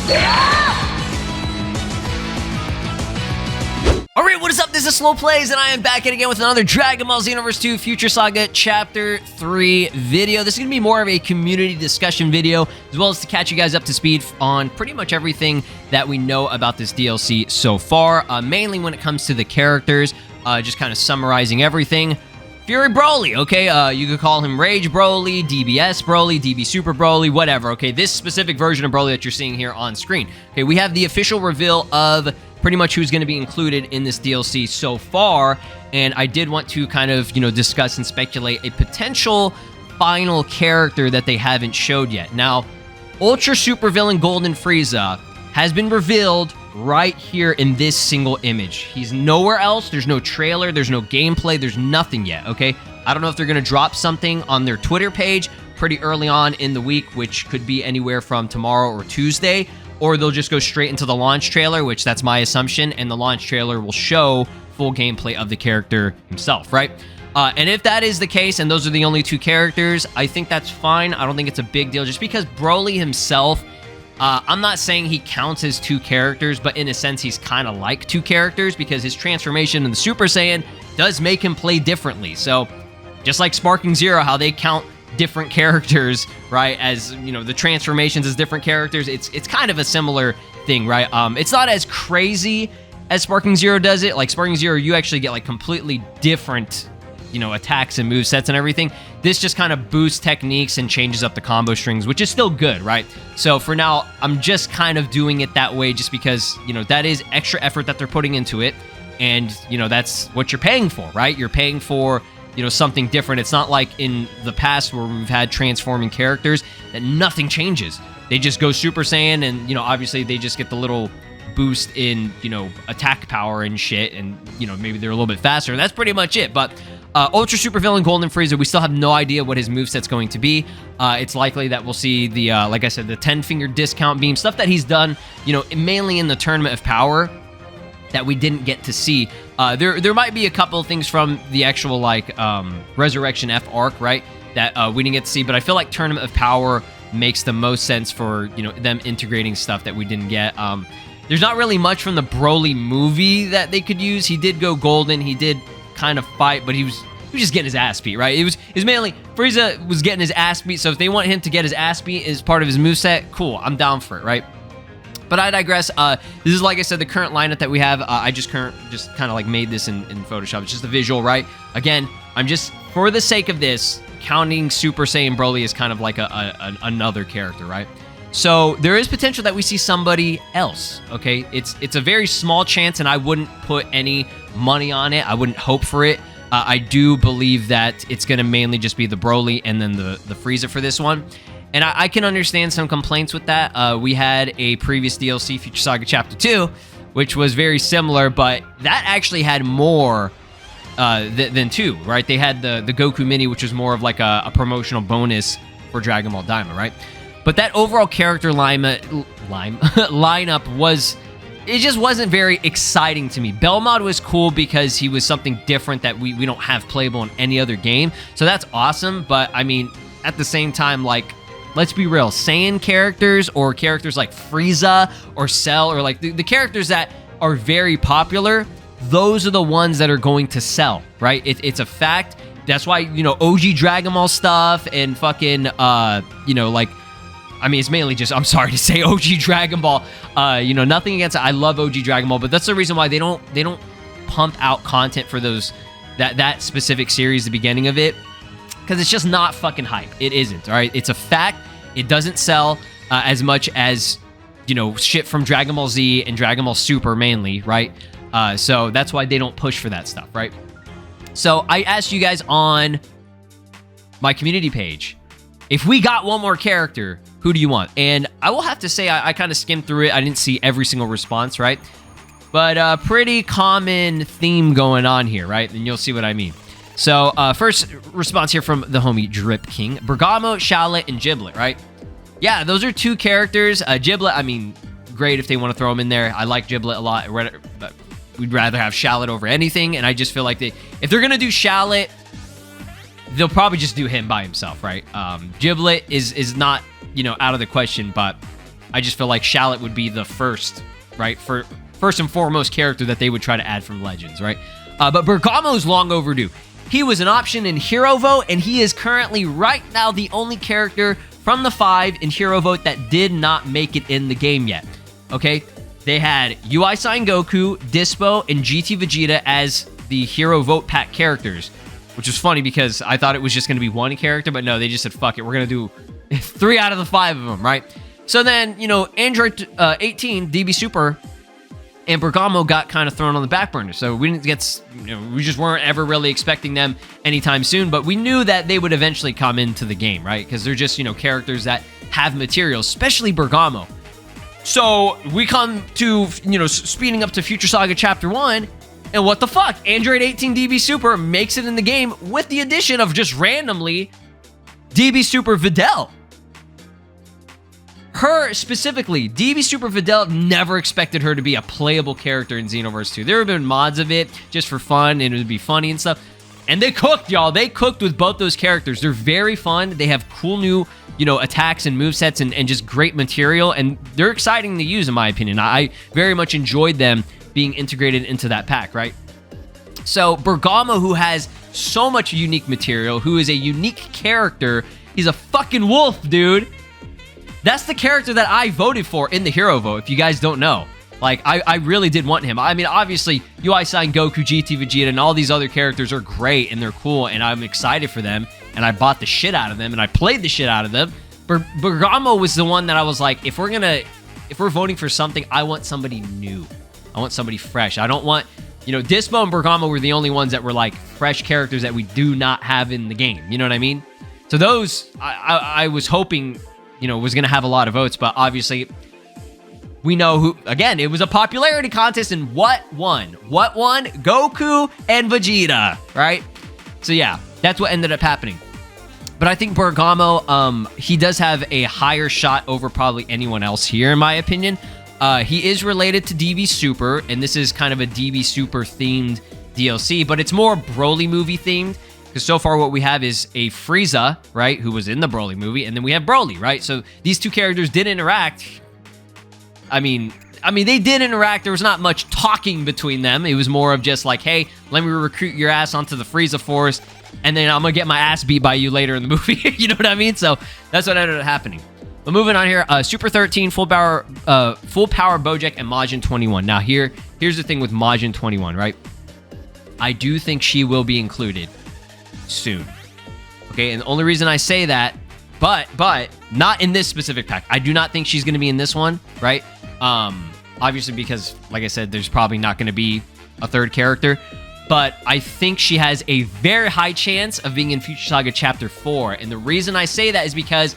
Alright, what is up? This is SLOplays, and I am back again with another Dragon Ball Xenoverse 2 Future Saga Chapter 3 video. This is going to be more of a community discussion video, as well as to catch you guys up to speed on pretty much everything that we know about this DLC so far, mainly when it comes to the characters, just kind of summarizing everything. Fury Broly, okay? You could call him Rage Broly, DBS Broly, DB Super Broly, whatever, okay? This specific version of Broly that you're seeing here on screen. Okay, we have the official reveal of pretty much who's going to be included in this DLC so far, and I did want to kind of, discuss and speculate a potential final character that they haven't showed yet. Now, Ultra Super Villain Golden Frieza has been revealed right here in this single image. He's nowhere else. There's no trailer. There's no gameplay. There's nothing yet, okay? I don't know if they're going to drop something on their Twitter page pretty early on in the week, which could be anywhere from tomorrow or Tuesday, or they'll just go straight into the launch trailer, which that's my assumption, and the launch trailer will show full gameplay of the character himself, right? And if that is the case, and those are the only two characters, I think that's fine. I don't think it's a big deal, just because Broly himself, I'm not saying he counts as two characters, but in a sense, he's kind of like two characters, because his transformation in the Super Saiyan does make him play differently. So, just like Sparking Zero, how they count different characters, right, as the transformations as different characters, it's kind of a similar thing, right? It's not as crazy as Sparking Zero does it. Like Sparking Zero, you actually get like completely different attacks and movesets and everything. This just kind of boosts techniques and changes up the combo strings, which is still good, right? So for now, I'm just kind of doing it that way just because that is extra effort that they're putting into it, and that's what you're paying for, right? You're paying for something different. It's not like in the past where we've had transforming characters that nothing changes. They just go Super Saiyan, and obviously they just get the little boost in attack power and shit, and maybe they're a little bit faster. That's pretty much it. But Ultra Super Villain Golden Frieza, we still have no idea what his moveset's going to be. It's likely that we'll see the like I said, the 10-finger discount beam stuff that he's done mainly in the Tournament of Power that we didn't get to see. There might be a couple of things from the actual Resurrection F arc, right, that we didn't get to see, but I feel like Tournament of Power makes the most sense for them integrating stuff that we didn't get. There's not really much from the Broly movie that they could use. He did go golden, he did kind of fight, but he was just getting his ass beat, right? It was mainly Frieza was getting his ass beat, so if they want him to get his ass beat as part of his moveset, cool, I'm down for it, right? But I digress. This is, like I said, the current lineup that we have. I just kind of made this in Photoshop. It's just a visual, right? Again, I'm just, for the sake of this, counting Super Saiyan Broly as kind of like another character, right? So there is potential that we see somebody else, okay? It's a very small chance, and I wouldn't put any money on it. I wouldn't hope for it. I do believe that it's going to mainly just be the Broly and then the Frieza for this one. And I can understand some complaints with that. We had a previous DLC, Future Saga Chapter 2, which was very similar, but that actually had more than 2, right? They had the Goku Mini, which was more of like a promotional bonus for Dragon Ball Daima, right? But that overall character lineup was... It just wasn't very exciting to me. Belmod was cool because he was something different that we don't have playable in any other game. So that's awesome, but I mean, at the same time, let's be real, Saiyan characters or characters like Frieza or Cell or the characters that are very popular, those are the ones that are going to sell, right? It's a fact. That's why, OG Dragon Ball stuff and fucking, I mean, it's mainly just, I'm sorry to say, OG Dragon Ball. Nothing against it. I love OG Dragon Ball, but that's the reason why they don't pump out content for that specific series, the beginning of it, because it's just not fucking hype. It isn't, all right? It's a fact. It doesn't sell as much as, shit from Dragon Ball Z and Dragon Ball Super mainly, right? So that's why they don't push for that stuff, right? So I asked you guys on my community page, if we got one more character, who do you want? And I will have to say, I kind of skimmed through it. I didn't see every single response, right? But pretty common theme going on here, right? And you'll see what I mean. So first response here from the homie Drip King. Bergamo, Shallot, and Giblet, right? Yeah, those are two characters. Giblet, I mean, great if they want to throw him in there. I like Giblet a lot. But we'd rather have Shallot over anything. And I just feel like if they're going to do Shallot, they'll probably just do him by himself, right? Giblet is not, out of the question, but I just feel like Shallot would be the first, right? First and foremost character that they would try to add from Legends, right? But Bergamo's long overdue. He was an option in Hero Vote, and he is currently, right now, the only character from the 5 in Hero Vote that did not make it in the game yet, okay? They had UI Sign Goku, Dispo, and GT Vegeta as the Hero Vote Pack characters, which is funny because I thought it was just going to be one character, but no, they just said, fuck it, we're going to do 3 out of the 5 of them, right? So then, you know, Android 18, DB Super, and Bergamo got kind of thrown on the back burner. So we didn't get, you know, we just weren't ever really expecting them anytime soon, but we knew that they would eventually come into the game, right? Because they're just, you know, characters that have material, especially Bergamo. So we come to, you know, speeding up to Future Saga Chapter 1, and what the fuck? Android 18 DB Super makes it in the game with the addition of just randomly DB Super Videl. Her specifically, DB Super Videl, never expected her to be a playable character in Xenoverse 2. There have been mods of it just for fun, and it would be funny and stuff. And they cooked, y'all. They cooked with both those characters. They're very fun. They have cool new, you know, attacks and movesets and just great material. And they're exciting to use, in my opinion. I very much enjoyed them being integrated into that pack, right? So Bergamo, who has so much unique material, who is a unique character, he's a fucking wolf, dude. That's the character that I voted for in the Hero Vote, if you guys don't know. Like, I really did want him. I mean, obviously, UI Sign Goku, GT Vegeta, and all these other characters are great, and they're cool, and I'm excited for them, and I bought the shit out of them, and I played the shit out of them. Bergamo was the one that I was like, if we're voting for something, I want somebody new. I want somebody fresh. I don't want, you know, Dispo and Bergamo were the only ones that were, like, fresh characters that we do not have in the game. You know what I mean? So those, I was hoping, you know, was going to have a lot of votes, but obviously we know who, again, it was a popularity contest, and what won? What won? Goku and Vegeta, right? So yeah, that's what ended up happening. But I think Bergamo, he does have a higher shot over probably anyone else here, in my opinion. He is related to DB Super, and this is kind of a DB Super themed DLC, but it's more Broly movie themed. Because so far what we have is a Frieza, right, who was in the Broly movie, and then we have Broly, right? So these two characters did interact. I mean, they did interact. There was not much talking between them. It was more of just like, hey, let me recruit your ass onto the Frieza Force, and then I'm going to get my ass beat by you later in the movie. You know what I mean? So that's what ended up happening. But moving on here, Super 13, Full Power Bojack, and Majin 21. Now here's the thing with Majin 21, right? I do think she will be included soon. Okay, and the only reason I say that, but not in this specific pack. I do not think she's going to be in this one, right? Obviously because, like I said, there's probably not going to be a third character, but I think she has a very high chance of being in Future Saga Chapter 4, and the reason I say that is because,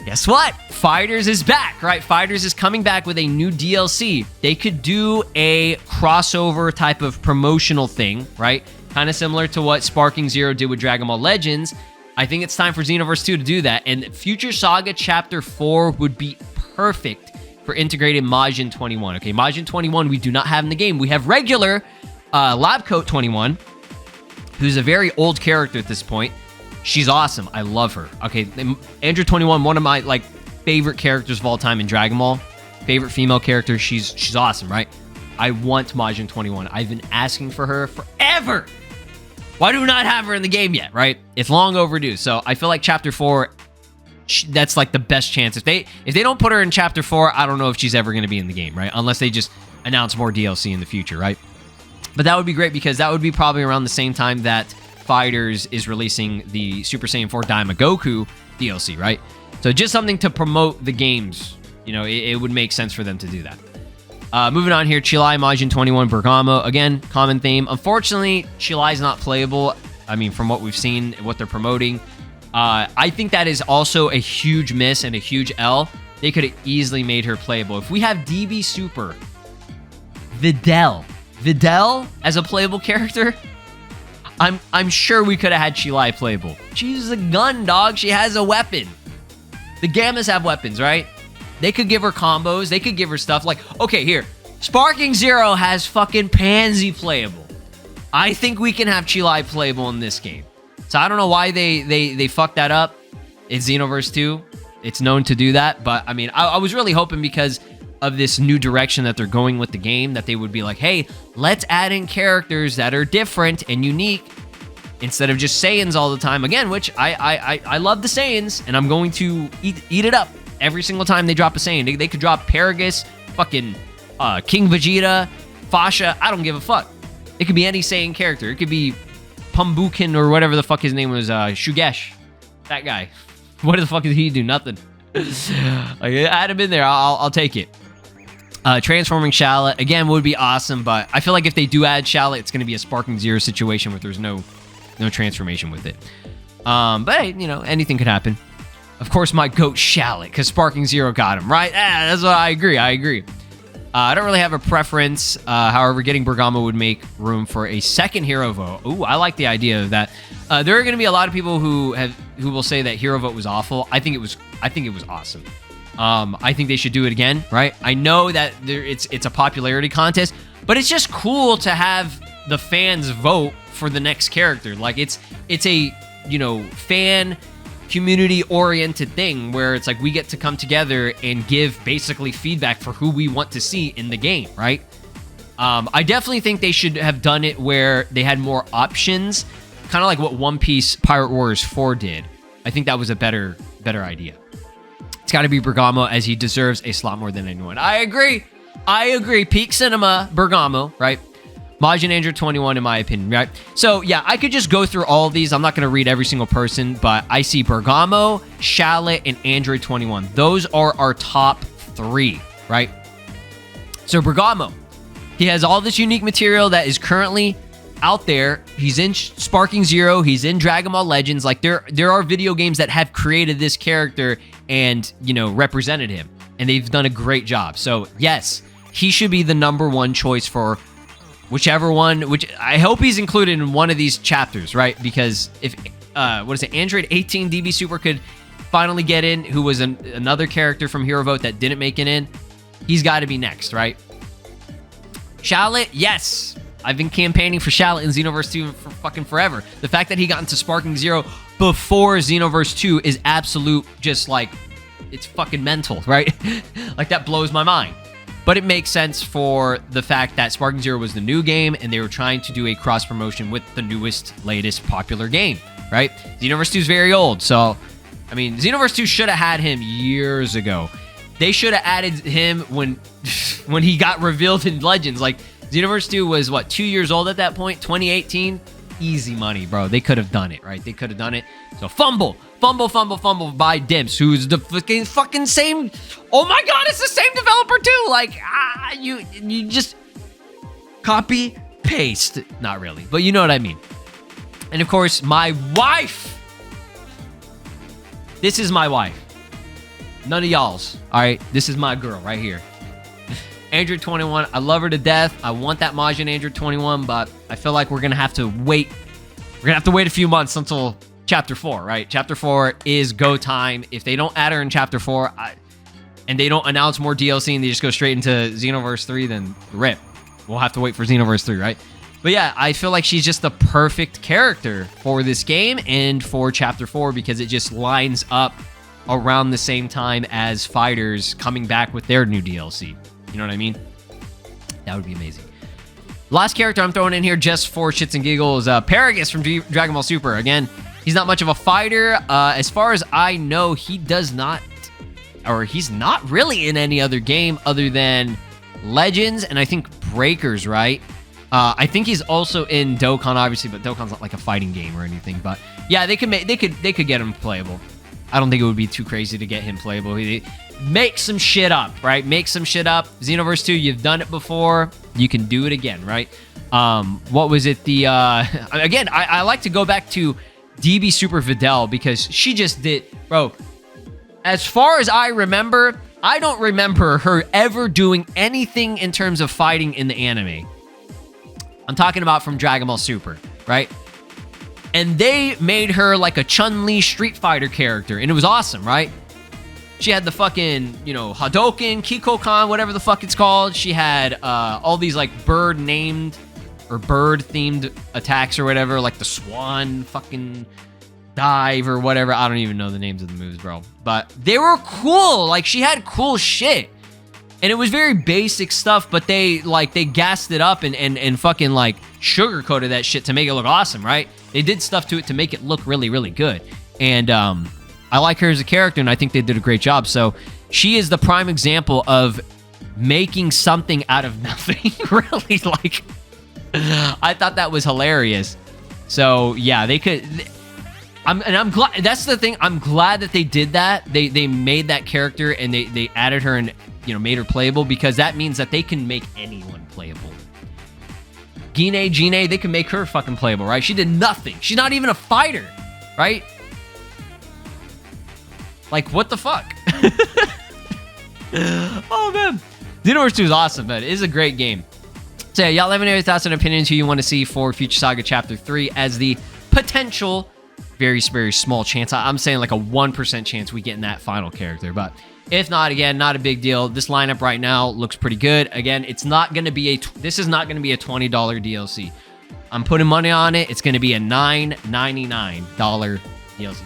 guess what? Fighters is back, right? Fighters is coming back with a new DLC. They could do a crossover type of promotional thing, right? Kind of similar to what Sparking Zero did with Dragon Ball Legends. I think it's time for Xenoverse 2 to do that, and Future Saga Chapter 4 would be perfect for integrated Majin 21. Okay, Majin 21 we do not have in the game. We have regular Lab Coat 21, who's a very old character at this point. She's awesome. I love her. Okay, Android 21, one of my like favorite characters of all time in Dragon Ball. Favorite female character. She's awesome, right? I want Majin 21. I've been asking for her forever. Why do we not have her in the game yet, right? It's long overdue. So I feel like Chapter 4, that's like the best chance. If they don't put her in Chapter 4, I don't know if she's ever going to be in the game, right? Unless they just announce more DLC in the future, right? But that would be great because that would be probably around the same time that Fighters is releasing the Super Saiyan 4 Daima Goku DLC, right? So just something to promote the games. You know, it would make sense for them to do that. Moving on here, Cheelai, Majin 21, Bergamo. Again, common theme. Unfortunately, Cheelai's not playable. I mean, from what we've seen, what they're promoting. I think that is also a huge miss and a huge L. They could have easily made her playable. If we have DB Super, Videl as a playable character, I'm sure we could have had Cheelai playable. She's a gun, dog. She has a weapon. The Gammas have weapons, right? They could give her combos. They could give her stuff like, okay, here. Sparking Zero has fucking Pansy playable. I think we can have Cheelai playable in this game. So I don't know why they fucked that up. It's Xenoverse 2. It's known to do that. But I mean, I was really hoping because of this new direction that they're going with the game that they would be like, hey, let's add in characters that are different and unique instead of just Saiyans all the time. Again, which I love the Saiyans, and I'm going to eat it up every single time they drop a Saiyan. They could drop Paragus, fucking King Vegeta, Fasha. I don't give a fuck. It could be any Saiyan character. It could be Pumbukin or whatever the fuck his name was, Shugesh. That guy. What the fuck did he do? Nothing. Like, add him in there. I'll take it. Transforming Shallot, again, would be awesome, but I feel like if they do add Shallot, it's going to be a Sparking Zero situation where there's no transformation with it. But hey, you know, anything could happen. Of course, my GOAT Shallot, because Sparking Zero got him, right? That's what I agree. I don't really have a preference. However, getting Bergamo would make room for a second hero vote. Ooh, I like the idea of that. There are going to be a lot of people who will say that hero vote was awful. I think it was awesome. I think they should do it again, right? I know that it's a popularity contest, but it's just cool to have the fans vote for the next character. Like it's a, you know, fan community oriented thing where it's like we get to come together and give basically feedback for who we want to see in the game, right? I definitely think they should have done it where they had more options, kind of like what One Piece Pirate Warriors 4 did. I think that was a better idea. It's got to be Bergamo, as he deserves a slot more than anyone. I agree. Peak cinema, Bergamo, right? Majin Android 21, in my opinion, right? So, yeah, I could just go through all of these. I'm not going to read every single person, but I see Bergamo, Shallot, and Android 21. Those are our top 3, right? So, Bergamo, he has all this unique material that is currently out there. He's in Sparking Zero. He's in Dragon Ball Legends. Like, there are video games that have created this character and, you know, represented him. And they've done a great job. So, yes, he should be the #1 choice for whichever one, which I hope he's included in one of these chapters, right? Because if, Android 18 DB Super could finally get in, who was another character from Hero Vote that didn't make it in, he's got to be next, right? Shallot, yes. I've been campaigning for Shallot in Xenoverse 2 for fucking forever. The fact that he got into Sparking Zero before Xenoverse 2 is absolute, just like, it's fucking mental, right? Like, that blows my mind. But it makes sense for the fact that Sparking Zero was the new game and they were trying to do a cross-promotion with the newest, latest popular game, right? Xenoverse 2 is very old, so, I mean, Xenoverse 2 should have had him years ago. They should have added him when he got revealed in Legends. Like, Xenoverse 2 was, what, 2 years old at that point? 2018? Easy money, bro. They could have done it, right? They could have done it. So, Fumble by Dimps, who's the fucking same. Oh my god, it's the same developer too. Like, you just copy paste. Not really, but you know what I mean. And of course, my wife. This is my wife. None of y'all's. All right, this is my girl right here. Android 21. I love her to death. I want that Majin Android 21, but I feel like we're gonna have to wait. We're gonna have to wait a few months until Chapter 4, right? Chapter 4 is go time. If they don't add her in Chapter 4 and they don't announce more DLC and they just go straight into Xenoverse 3, then rip. We'll have to wait for Xenoverse 3, right? But yeah, I feel like she's just the perfect character for this game and for Chapter 4 because it just lines up around the same time as Fighters coming back with their new DLC. You know what I mean? That would be amazing. Last character I'm throwing in here just for shits and giggles, Paragus from Dragon Ball Super. Again, he's not much of a fighter. As far as I know, he does not, or he's not really in any other game other than Legends and I think Breakers, right? I think he's also in Dokkan, obviously, but Dokkan's not like a fighting game or anything. But yeah, they could get him playable. I don't think it would be too crazy to get him playable. Make some shit up, right? Make some shit up. Xenoverse 2, you've done it before. You can do it again, right? What was it? Again, I like to go back to DB Super Videl because she just did, bro. As far as I remember, I don't remember her ever doing anything in terms of fighting in the anime. I'm talking about from Dragon Ball Super, right? And they made her like a Chun-Li Street Fighter character, and it was awesome, right? She had the fucking, you know, Hadouken, Kikokan, whatever the fuck it's called. She had all these like bird-named or bird-themed attacks or whatever, like the swan fucking dive or whatever. I don't even know the names of the moves, bro. But they were cool. Like, she had cool shit. And it was very basic stuff, but they gassed it up and fucking like sugarcoated that shit to make it look awesome, right? They did stuff to it to make it look really, really good. And I like her as a character, and I think they did a great job. So she is the prime example of making something out of nothing. Really, like, I thought that was hilarious. So yeah, they could. I'm glad. That's the thing. I'm glad that they did that. They made that character and they added her and, you know, made her playable, because that means that they can make anyone playable. Gine, they can make her fucking playable, right? She did nothing. She's not even a fighter, right? Like, what the fuck? Oh, man. Xenoverse 2 is awesome, man. It is a great game. So, yeah, y'all let me know your thoughts and opinions who you want to see for Future Saga Chapter 3 as the potential very, very small chance. I'm saying like a 1% chance we get in that final character. But if not, again, not a big deal. This lineup right now looks pretty good. Again, it's not going to be this is not going to be a $20 DLC. I'm putting money on it. It's going to be a $9.99 DLC.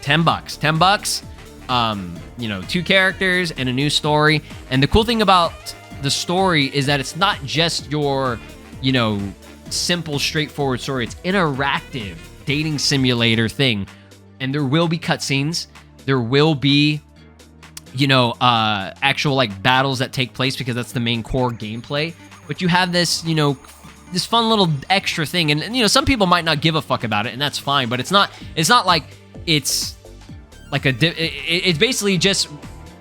$10. You know, 2 characters and a new story. And the cool thing about the story is that it's not just your, you know, simple, straightforward story. It's interactive dating simulator thing. And there will be cutscenes. There will be, you know, actual like battles that take place, because that's the main core gameplay. But you have this, you know, this fun little extra thing. And you know, some people might not give a fuck about it, and that's fine. But it's not like it's like it's basically just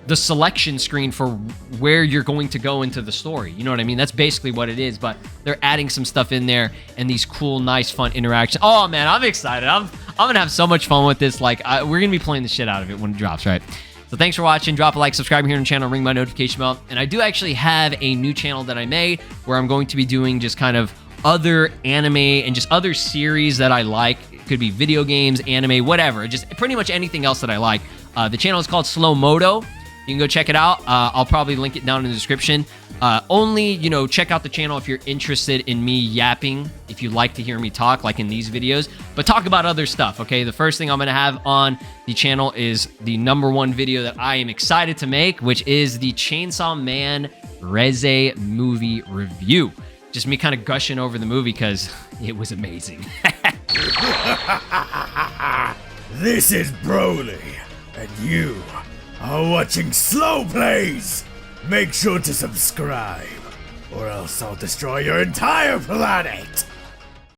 the selection screen for where you're going to go into the story. You know what I mean? That's basically what it is, but they're adding some stuff in there and these cool, nice, fun interactions. Oh, man, I'm excited. I'm going to have so much fun with this. Like, we're going to be playing the shit out of it when it drops, right? So thanks for watching. Drop a like, subscribe here on the channel, ring my notification bell. And I do actually have a new channel that I made where I'm going to be doing just kind of other anime and just other series that I like. It could be video games, anime, whatever. Just pretty much anything else that I like. The channel is called Slow Moto. You can go check it out. I'll probably link it down in the description. Only, you know, check out the channel if you're interested in me yapping, if you like to hear me talk, like in these videos, but talk about other stuff, okay? The first thing I'm going to have on the channel is the #1 video that I am excited to make, which is the Chainsaw Man Reze movie review. Just me kind of gushing over the movie because it was amazing. This is Broly, and you are watching SLOplays. Make sure to subscribe, or else I'll destroy your entire planet.